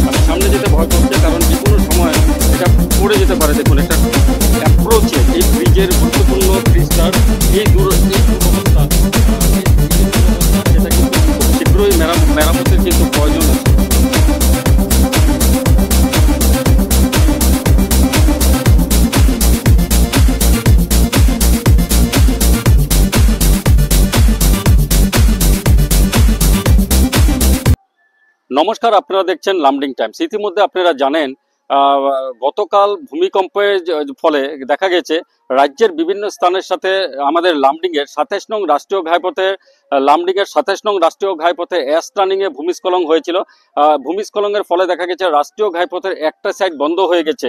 আমি সামনে যেতে ভয় করছে, কারণ যে কোনো সময় এটা পড়ে যেতে পারে। দেখুন একটা অ্যাপ্রোচে এই ব্রিজের গুরুত্বপূর্ণ ব্রিজটার এই দুরবস্থা, সেটা কিন্তু খুব শীঘ্রই মেরামতের কিন্তু প্রয়োজন আছে। নমস্কার, আপনারা দেখছেন লামডিং টাইমস। ইতিমধ্যে আপনারা জানেন গতকাল ভূমিকম্পের ফলে দেখা গেছে রাজ্যের বিভিন্ন স্থানের সাথে আমাদের লামডিংয়ের ২৭ নং রাষ্ট্রীয় ঘাইপথে লামডিংয়ের ২৭ নং রাষ্ট্রীয় ঘাইপথে অ্যাশ টার্নিংয়ে ভূমিস্খলন হয়েছিল। ভূমিস্খলনের ফলে দেখা গেছে রাষ্ট্রীয় ঘাইপথের একটা সাইড বন্ধ হয়ে গেছে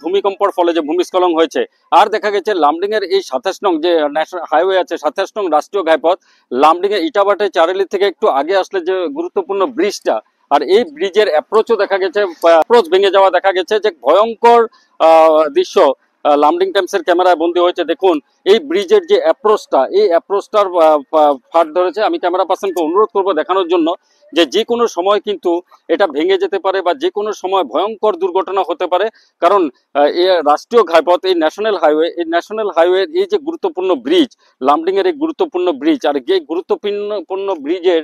ভূমিকম্পর ফলে যে ভূমিস্খলন হয়েছে। আর দেখা গেছে লামডিংয়ের এই ২৭ নং যে ন্যাশনাল হাইওয়ে আছে, ২৭ নং রাষ্ট্রীয় ঘাইপথ, লামডিংয়ে ইটাবাটে চারেলি থেকে একটু আগে আসলে যে গুরুত্বপূর্ণ ব্রিজটা, আর এই ব্রিজের অ্যাপ্রোচও দেখা গেছে, অ্যাপ্রোচ ভেঙে যাওয়া দেখা গেছে, যে ভয়ঙ্কর দৃশ্য লামডিং টাইমসের ক্যামেরায় বন্দী হয়েছে। দেখুন এই ব্রিজের যে অ্যাপ্রোচটা, এই অ্যাপ্রোচটার ফাট ধরেছে। আমি ক্যামেরা পার্সনকে অনুরোধ করব দেখানোর জন্য যে কোনো সময় কিন্তু এটা ভেঙে যেতে পারে বা যে কোনো সময় ভয়ঙ্কর দুর্ঘটনা হতে পারে। কারণ এই রাষ্ট্রীয় ঘাইপথ, এই ন্যাশনাল হাইওয়ে এই যে গুরুত্বপূর্ণ ব্রিজ, লামডিংয়ের এই গুরুত্বপূর্ণ ব্রিজ, আর এই গুরুত্বপূর্ণ ব্রিজের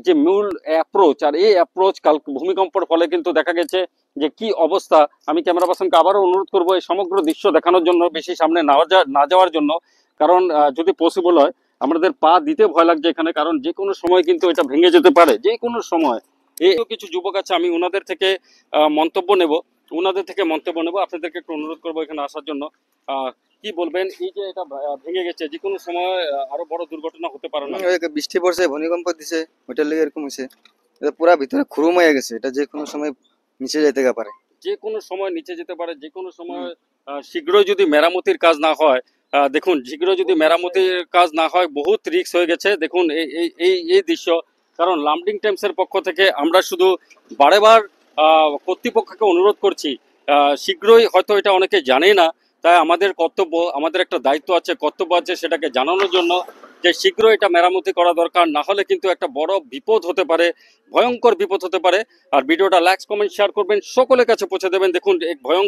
যে মূল অ্যাপ্রোচ, আর এই অ্যাপ্রোচ কাল ভূমিকম্পের ফলে কিন্তু দেখা গেছে যে কি অবস্থা। আমি ক্যামেরা পার্সনকে আবারও অনুরোধ করবো এই সমগ্র দৃশ্য দেখানোর জন্য, বেশি সামনে না যাওয়ার জন্য, কারণ যদি পসিবল হয় আমাদের পা দিতে ভয় লাগছে এখানে, কারণ যে কোনো সময় কিন্তু এটা ভেঙে যেতে পারে, যে কোনো সময়। এই কিছু যুবক আছে, আমি ওনাদের থেকে মন্তব্য নেব, আপনাদেরকে একটু অনুরোধ করবো এখানে আসার জন্য। কি বলবেন, এই যে এটা ভেঙে গেছে, যে কোনো সময় আরো বড় দুর্ঘটনা হতে পারে না? বৃষ্টি পড়ছে, ভূমিকম্প দিছে, ওইটার লেগে এরকম হয়েছে। এটা পুরা ভিতরে খুরুম হয়ে গেছে, এটা যে কোনো সময় নিচে যেতে পারে, যে কোনো সময় নিচে যেতে পারে, যে কোনো সময় শীঘ্রই যদি মেরামতির কাজ না হয়, দেখুন শীঘ্রই যদি মেরামতির কাজ না হয় বহুত রিস্ক হয়ে গেছে। দেখুন এই দৃশ্য। কারণ লামডিং টাইমসের পক্ষ থেকে আমরা শুধু বারেবার কর্তৃপক্ষকে অনুরোধ করছি, শীঘ্রই, হয়তো এটা অনেকে জানে না, তাই আমাদের কর্তব্য, আমাদের একটা দায়িত্ব আছে, কর্তব্য আছে সেটাকে জানানোর জন্য যে শীঘ্রই এটা মেরামতি করা দরকার, না হলে কিন্তু একটা বড় বিপদ হতে পারে, ভয়ঙ্কর বিপদ হতে পারে। আর ভিডিওটা লাইক, কমেন্ট, শেয়ার করবেন, সকলের কাছে পৌঁছে দেবেন। দেখুন এক ভয়ঙ্কর